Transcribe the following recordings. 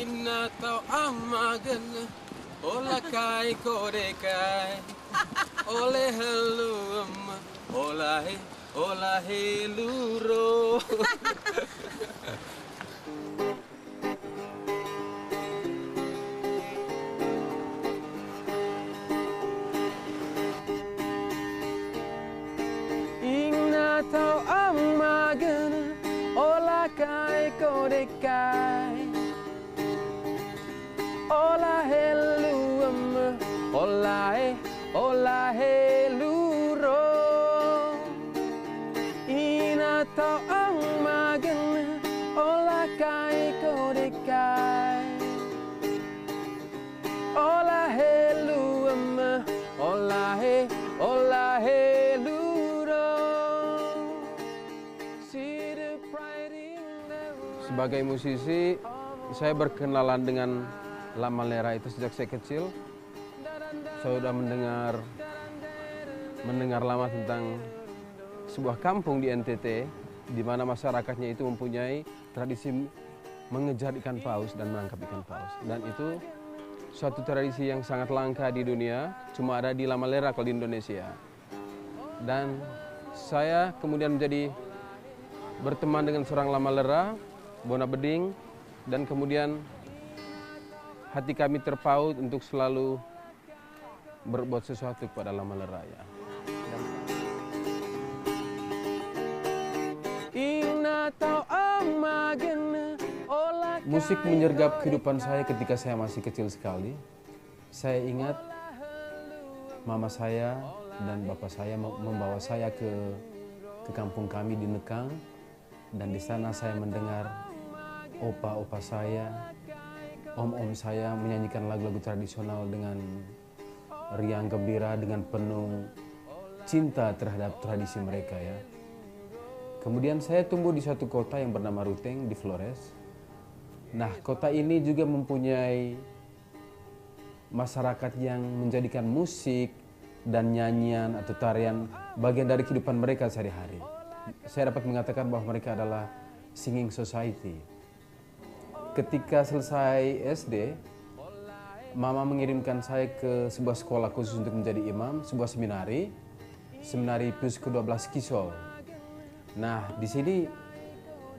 Inna tau amagan ola kai kodekai ole helum ola heluro. Inna tau amagan ola kai kodekai ola helum ola heluro. Ina tau amagan ola kai kodekai ola helum ola heluro. See the pride in the world. Sebagai musisi, saya berkenalan dengan La Malera itu sejak saya kecil. Saya sudah mendengar lama tentang sebuah kampung di NTT, di mana masyarakatnya itu mempunyai tradisi mengejar ikan paus dan menangkap ikan paus. Dan itu suatu tradisi yang sangat langka di dunia, cuma ada di La Malera kalau di Indonesia. Dan saya kemudian menjadi berteman dengan seorang La Malera, Bona Beding, dan kemudian hati kami terpaut untuk selalu berbuat sesuatu kepada La Malera ya. Musik menyergap kehidupan saya ketika saya masih kecil sekali. Saya ingat mama saya dan bapak saya membawa saya ke kampung kami di Nekang, dan di sana saya mendengar opa-opa saya, om-om saya menyanyikan lagu-lagu tradisional dengan riang gembira, dengan penuh cinta terhadap tradisi mereka ya. Kemudian saya tumbuh di suatu kota yang bernama Ruteng di Flores. Nah, kota ini juga mempunyai masyarakat yang menjadikan musik dan nyanyian atau tarian bagian dari kehidupan mereka sehari-hari. Saya dapat mengatakan bahwa mereka adalah singing society. Ketika selesai SD, mama mengirimkan saya ke sebuah sekolah khusus untuk menjadi imam, sebuah seminari Pius ke-12 Kisol. Nah, di sini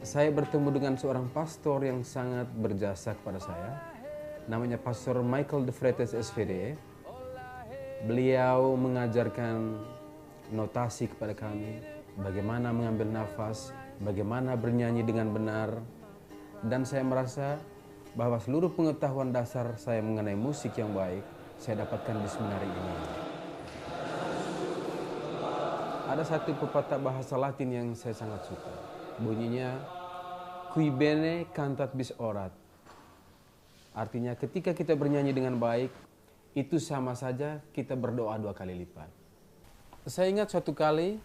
saya bertemu dengan seorang pastor yang sangat berjasa kepada saya. Namanya Pastor Michael de Freitas SVD. Beliau mengajarkan notasi kepada kami, bagaimana mengambil nafas, bagaimana bernyanyi dengan benar. Dan saya merasa bahwa seluruh pengetahuan dasar saya mengenai musik yang baik saya dapatkan di seminari ini. Ada satu pepatah bahasa Latin yang saya sangat suka. Bunyinya, qui bene cantat bis orat. Artinya ketika kita bernyanyi dengan baik, itu sama saja kita berdoa 2 kali lipat. Saya ingat suatu kali,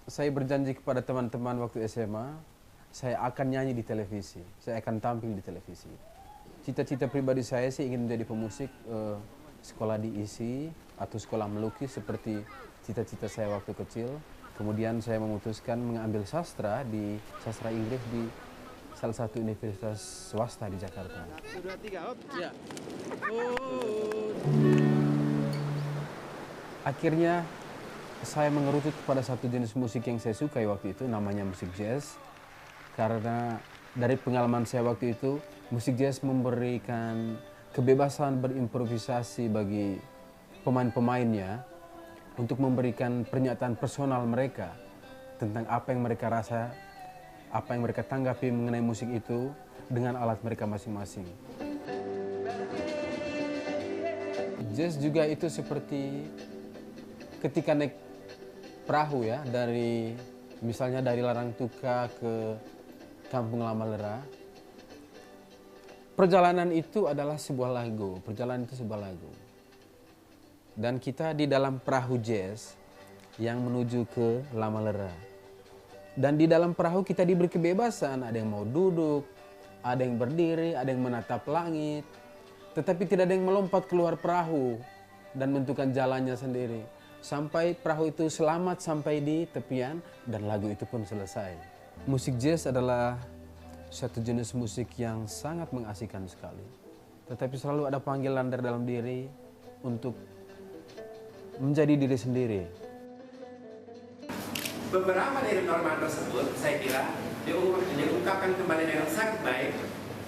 saya berjanji kepada teman-teman waktu SMA, saya akan nyanyi di televisi, saya akan tampil di televisi. Cita-cita pribadi saya sih ingin menjadi pemusik, sekolah di ISI atau sekolah melukis seperti cita-cita saya waktu kecil. Kemudian saya memutuskan mengambil sastra Inggris di salah satu universitas swasta di Jakarta. 1, 2, 3, hop. Ya. Akhirnya saya mengerucut kepada satu jenis musik yang saya sukai waktu itu, namanya musik jazz. Karena dari pengalaman saya waktu itu, musik jazz memberikan kebebasan berimprovisasi bagi pemain-pemainnya untuk memberikan pernyataan personal mereka tentang apa yang mereka rasa, apa yang mereka tanggapi mengenai musik itu dengan alat mereka masing-masing. Jazz juga itu seperti ketika naik perahu ya, misalnya dari Larangtuka ke Kampung La Malera. Perjalanan itu adalah sebuah lagu, Dan kita di dalam perahu jazz yang menuju ke La Malera. Dan di dalam perahu kita diberi kebebasan, ada yang mau duduk, ada yang berdiri, ada yang menatap langit. Tetapi tidak ada yang melompat keluar perahu dan menentukan jalannya sendiri. Sampai perahu itu selamat sampai di tepian dan lagu itu pun selesai. Musik jazz adalah satu jenis musik yang sangat mengasihkan sekali. Tetapi selalu ada panggilan dari dalam diri untuk menjadi diri sendiri. Beberapa dari norma tersebut saya kira diungkapkan kembali dengan sangat baik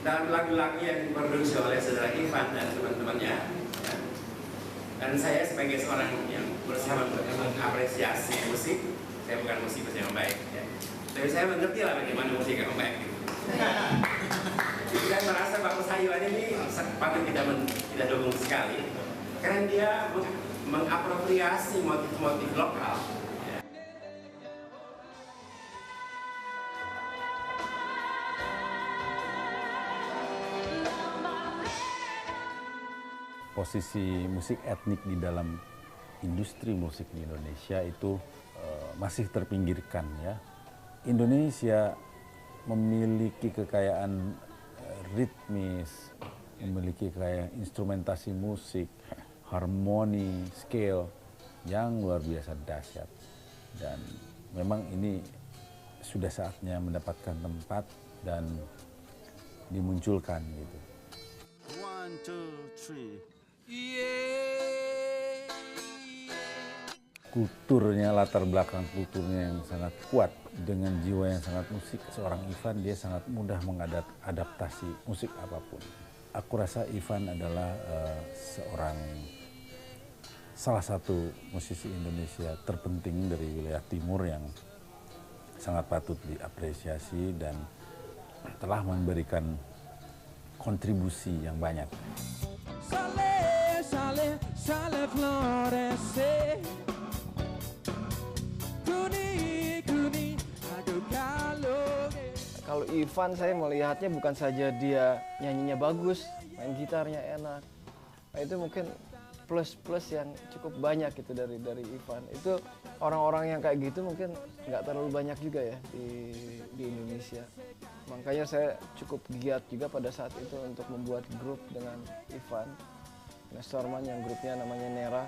dalam lagu-lagu yang diproduksi oleh saudara Ivan dan teman-temannya. Ya. Dan saya sebagai seorang yang berusaha mengapresiasi musik, saya bukan musikus yang baik, ya. Tapi saya mengerti lah bagaimana musik yang baik. Gitu. Saya merasa bahwa Sayuan ini patut kita dukung sekali, karena dia mengapropriasi motif-motif lokal. Posisi musik etnik di dalam industri musik di Indonesia itu masih terpinggirkan ya. Indonesia memiliki kekayaan ritmis, memiliki kekayaan instrumentasi musik, harmoni, scale yang luar biasa dahsyat. Dan memang ini sudah saatnya mendapatkan tempat dan dimunculkan gitu. 1, 2, 3. Kulturnya, latar belakang kulturnya yang sangat kuat dengan jiwa yang sangat musik. Seorang Ivan dia sangat mudah mengadaptasi musik apapun. Aku rasa Ivan adalah salah satu musisi Indonesia terpenting dari wilayah timur yang sangat patut diapresiasi dan telah memberikan kontribusi yang banyak. Sale florece. Kalau Ivan saya melihatnya bukan saja dia nyanyinya bagus, main gitarnya enak. Nah, itu mungkin plus-plus yang cukup banyak gitu dari Ivan. Itu orang-orang yang kayak gitu mungkin nggak terlalu banyak juga ya di Indonesia. Makanya saya cukup giat juga pada saat itu untuk membuat grup dengan Ivan Nestorman yang grupnya namanya Nera.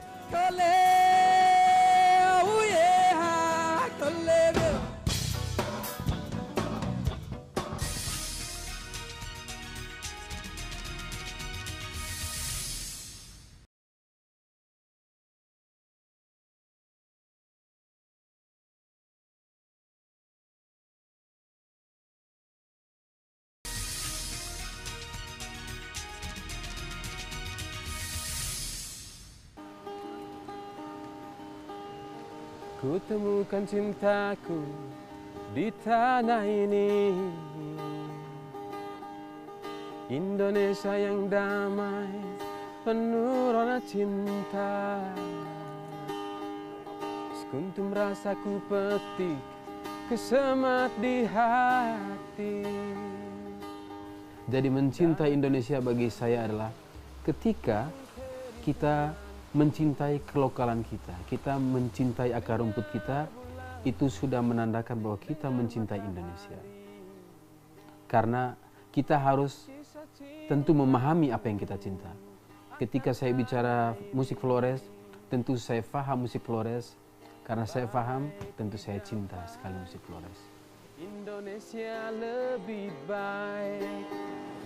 Ku temukan cintaku di tanah ini, Indonesia yang damai, penuh rona cinta. Sekuntum rasaku petik, kesemat di hati. Jadi mencintai Indonesia bagi saya adalah ketika kita mencintai kelokalan kita, kita mencintai akar rumput kita, itu sudah menandakan bahwa kita mencintai Indonesia. Karena kita harus tentu memahami apa yang kita cinta. Ketika saya bicara musik Flores, tentu saya paham musik Flores. Karena saya paham, tentu saya cinta sekali musik Flores. Indonesia lebih baik,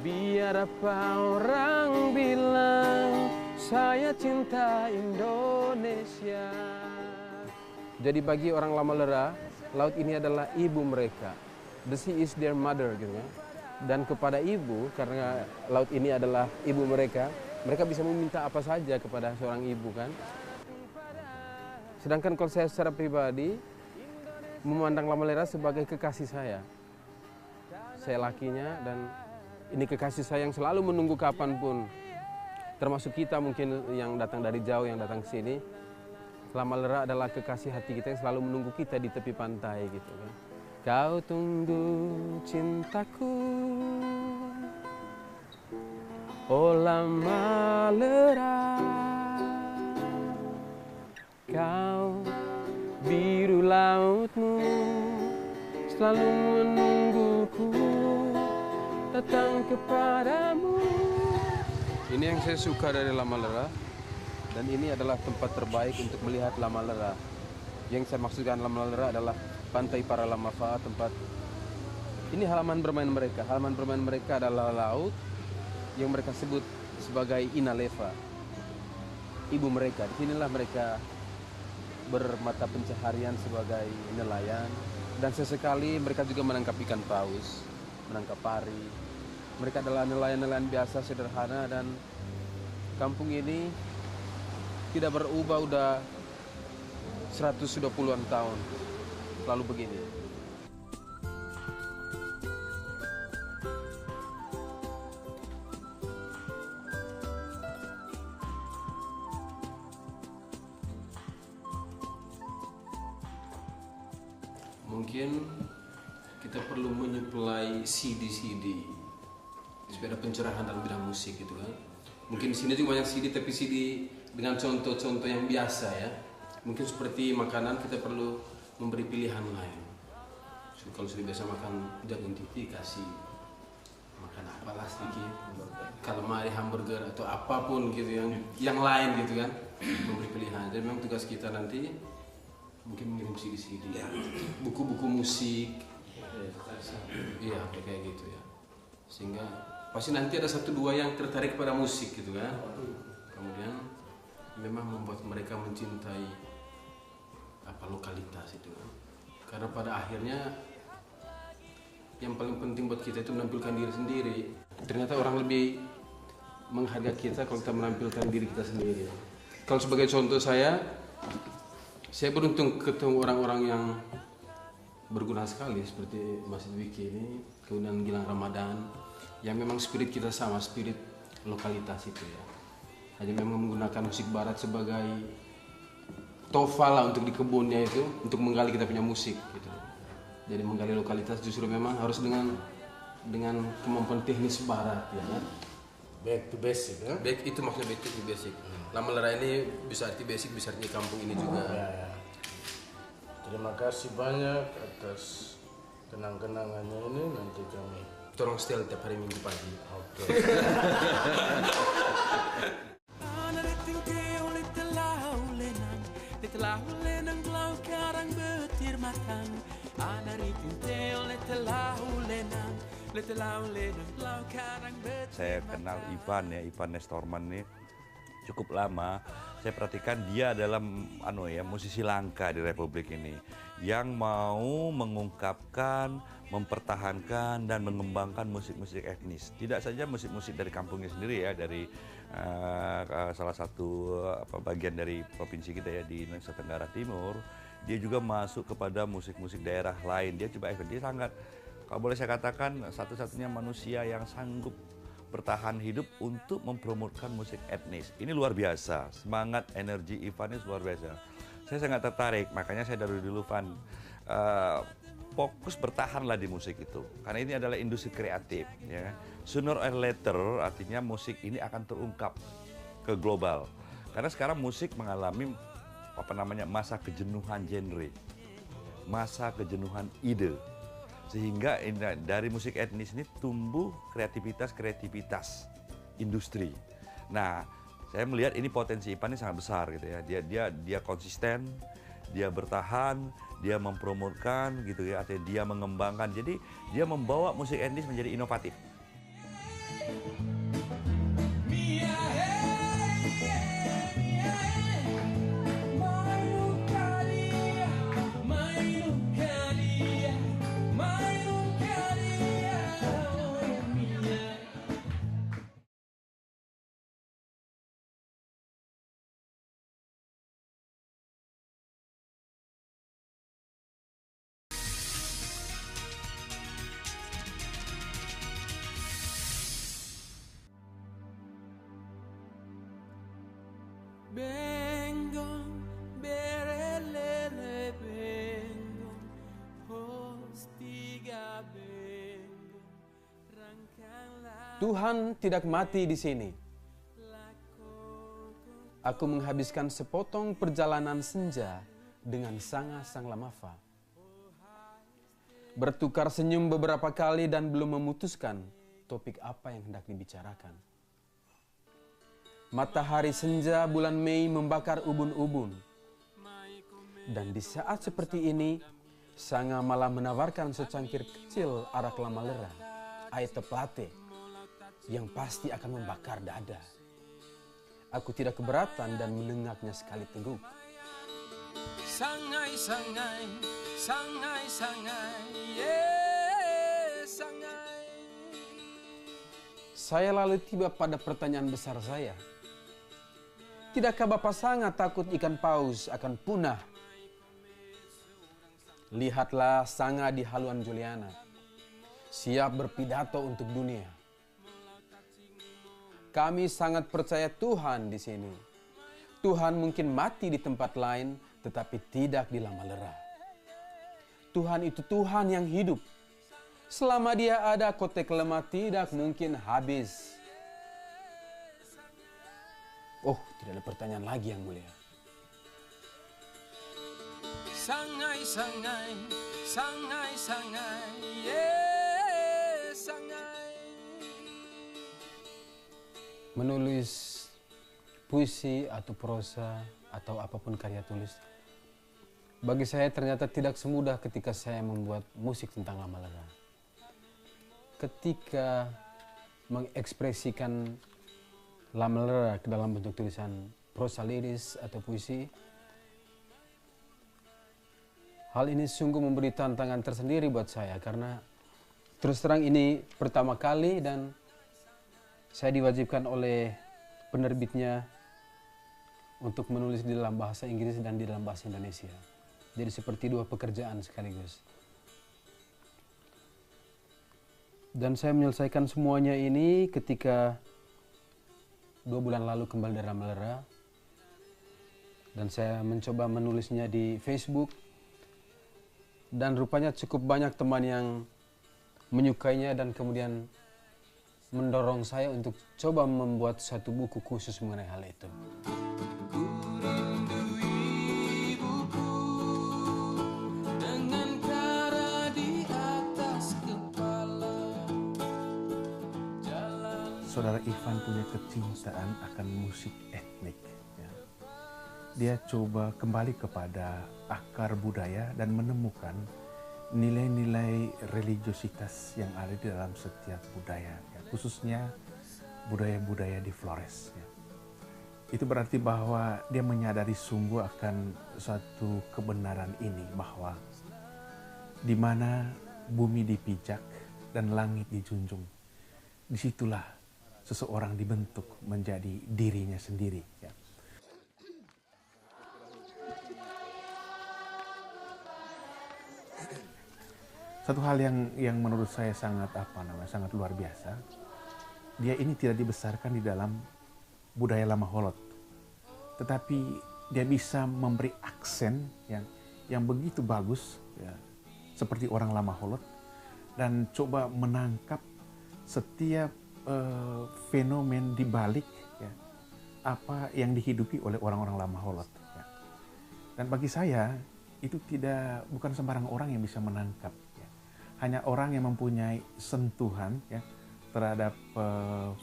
biar apa orang bilang, saya cinta Indonesia. Jadi bagi orang Lamalera, laut ini adalah ibu mereka. The sea is their mother gitu kan. Dan kepada ibu, karena laut ini adalah ibu mereka bisa meminta apa saja kepada seorang ibu kan. Sedangkan kalau saya secara pribadi memandang Lamalera sebagai kekasih saya. Saya lakinya dan ini kekasih saya yang selalu menunggu kapanpun. Termasuk kita mungkin yang datang dari jauh, yang datang ke sini. Lamalera adalah kekasih hati kita yang selalu menunggu kita di tepi pantai gitu kan. Kau tunggu cintaku, oh Lamalera. Kau biru lautmu selalu menungguku datang kepadamu. Ini yang saya suka dari Lamalera, dan ini adalah tempat terbaik untuk melihat Lamalera. Yang saya maksudkan Lamalera adalah pantai Paralamafa, tempat Ini halaman bermain mereka. Halaman bermain mereka adalah laut yang mereka sebut sebagai Inaleva. Ibu mereka. Disinilah mereka bermata pencaharian sebagai nelayan. Dan sesekali mereka juga menangkap ikan paus, menangkap pari. Mereka adalah nelayan-nelayan biasa, sederhana, dan kampung ini tidak berubah udah 120-an tahun. Lalu begini. Mungkin kita perlu menyuplai CD-CD supaya ada pencerahan dalam bidang musik gitu kan. Mungkin di sini juga banyak CD, tapi CD dengan contoh-contoh yang biasa ya. Mungkin seperti makanan kita perlu memberi pilihan lain. So, kalau sudah biasa makan jagung titi, kasih makan apalah sedikit. Calamari, hamburger atau apapun gitu yang lain gitu kan. Memberi pilihan. Jadi memang tugas kita nanti mungkin mengirim CD-CD, buku-buku musik, iya kayak gitu ya. Sehingga pasti nanti ada satu dua yang tertarik pada musik gitu kan. Kemudian memang membuat mereka mencintai lokalitas itu kan. Karena pada akhirnya yang paling penting buat kita itu menampilkan diri sendiri. Ternyata orang lebih menghargai kita kalau kita menampilkan diri kita sendiri. Kalau sebagai contoh saya beruntung ketemu orang-orang yang berguna sekali seperti Mas Dwiki ini, kemudian Gilang Ramadan, yang memang spirit kita sama, spirit lokalitas itu ya. Hanya memang menggunakan musik barat sebagai tofa lah untuk di kebunnya itu, untuk menggali kita punya musik gitu. Jadi menggali lokalitas justru memang harus dengan kemampuan teknis barat ya kan. Back to basic ya? Back itu maksudnya back to basic. Lama Lera ini bisa arti basic, bisa arti kampung ini juga. Ya. Terima kasih banyak atas kenang-kenangannya ini. Nanti kami tolong setel tiap hari Minggu pagi. Oke. Saya kenal Ivan ya, Ivan Nestorman nih cukup lama. Saya perhatikan dia adalah musisi langka di Republik ini yang mau mengungkapkan, mempertahankan dan mengembangkan musik-musik etnis. Tidak saja musik-musik dari kampungnya sendiri ya, dari salah satu bagian dari provinsi kita ya di Nusa Tenggara Timur. Dia juga masuk kepada musik-musik daerah lain. Dia sangat, kalau boleh saya katakan, satu-satunya manusia yang sanggup bertahan hidup untuk mempromotkan musik etnis. Ini luar biasa, semangat energi Ivan ini luar biasa. Saya sangat tertarik, makanya saya dari dulu Van fokus bertahanlah di musik itu. Karena ini adalah industri kreatif. Ya. Sooner or later artinya musik ini akan terungkap ke global. Karena sekarang musik mengalami masa kejenuhan genre, masa kejenuhan ide. Sehingga dari musik etnis ini tumbuh kreativitas industri. Nah, saya melihat ini potensi Ivan ini sangat besar gitu ya. Dia konsisten, dia bertahan, dia mempromotkan gitu ya, artinya dia mengembangkan. Jadi dia membawa musik etnis menjadi inovatif. Benggong, berelele benggong, hostiga benggong, rangkanglah. Tuhan tidak mati di sini. Aku menghabiskan sepotong perjalanan senja dengan sang Lamafa. Bertukar senyum beberapa kali dan belum memutuskan topik apa yang hendak dibicarakan. Matahari senja bulan Mei membakar ubun-ubun. Dan di saat seperti ini, Sanga malah menawarkan secangkir kecil arak lama lera, air teplate, yang pasti akan membakar dada. Aku tidak keberatan dan menengaknya sekali teguk. Sangai, sangai, sangai, sangai, yeah, sangai. Saya lalu tiba pada pertanyaan besar saya. Tidakkah Bapak Sanga takut ikan paus akan punah? Lihatlah Sanga di haluan Juliana, siap berpidato untuk dunia. Kami sangat percaya Tuhan di sini. Tuhan mungkin mati di tempat lain, tetapi tidak di Lama Lera. Tuhan itu Tuhan yang hidup. Selama Dia ada, Kotek Lemah tidak mungkin habis. Oh, tidak ada pertanyaan lagi yang mulia. Sangai, sangai, sangai, sangai, yeah, sangai. Menulis puisi atau prosa atau apapun karya tulis, bagi saya ternyata tidak semudah ketika saya membuat musik tentang Lama Lera. Ketika mengekspresikan Lama Lera ke dalam bentuk tulisan prosa liris atau puisi, hal ini sungguh memberi tantangan tersendiri buat saya karena terus terang ini pertama kali dan saya diwajibkan oleh penerbitnya untuk menulis di dalam bahasa Inggris dan di dalam bahasa Indonesia. Jadi seperti dua pekerjaan sekaligus. Dan saya menyelesaikan semuanya ini ketika 2 bulan lalu kembali dari Lama Lera. Dan saya mencoba menulisnya di Facebook. Dan rupanya cukup banyak teman yang menyukainya dan kemudian mendorong saya untuk coba membuat satu buku khusus mengenai hal itu. Saudara Ivan punya kecintaan akan musik etnik. Ya. Dia coba kembali kepada akar budaya dan menemukan nilai-nilai religiositas yang ada di dalam setiap budaya, ya. Khususnya budaya-budaya di Flores. Ya. Itu berarti bahwa dia menyadari sungguh akan satu kebenaran ini, bahwa di mana bumi dipijak dan langit dijunjung, disitulah seseorang dibentuk menjadi dirinya sendiri. Ya. Satu hal yang menurut saya sangat sangat luar biasa, dia ini tidak dibesarkan di dalam budaya Lama Holot, tetapi dia bisa memberi aksen yang begitu bagus, ya, seperti orang Lama Holot, dan coba menangkap setiap fenomen di balik, ya, apa yang dihidupi oleh orang-orang Lama Holot. Ya. Dan bagi saya itu bukan sembarang orang yang bisa menangkap. Hanya orang yang mempunyai sentuhan, ya, terhadap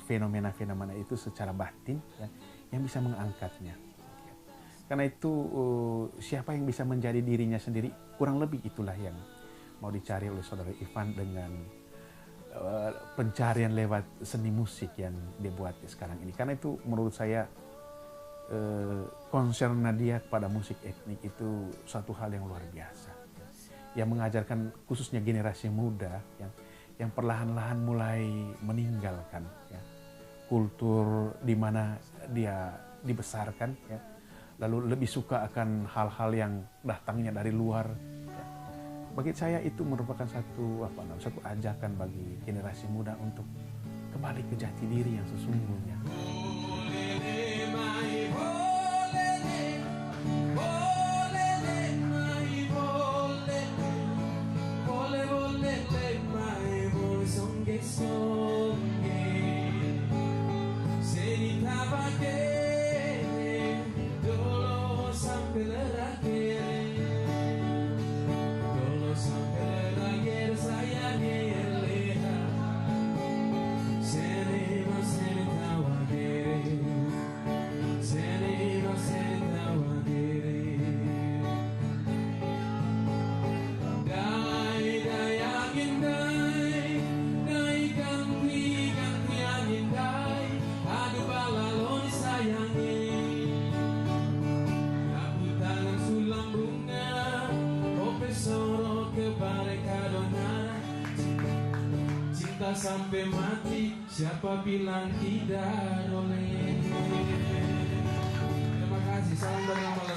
fenomena-fenomena itu secara batin, ya, yang bisa mengangkatnya. Ya. Karena itu siapa yang bisa menjadi dirinya sendiri, kurang lebih itulah yang mau dicari oleh saudara Ivan dengan pencarian lewat seni musik yang dia buat sekarang ini. Karena itu menurut saya concern dia kepada musik etnik itu satu hal yang luar biasa. Yang mengajarkan khususnya generasi muda yang perlahan-lahan mulai meninggalkan, ya, kultur di mana dia dibesarkan, ya, lalu lebih suka akan hal-hal yang datangnya dari luar. Ya. Bagi saya itu merupakan satu ajakan bagi generasi muda untuk kembali ke jati diri yang sesungguhnya. sampai mati, siapa bilang tidak boleh. Terima kasih, salam dari Malaysia.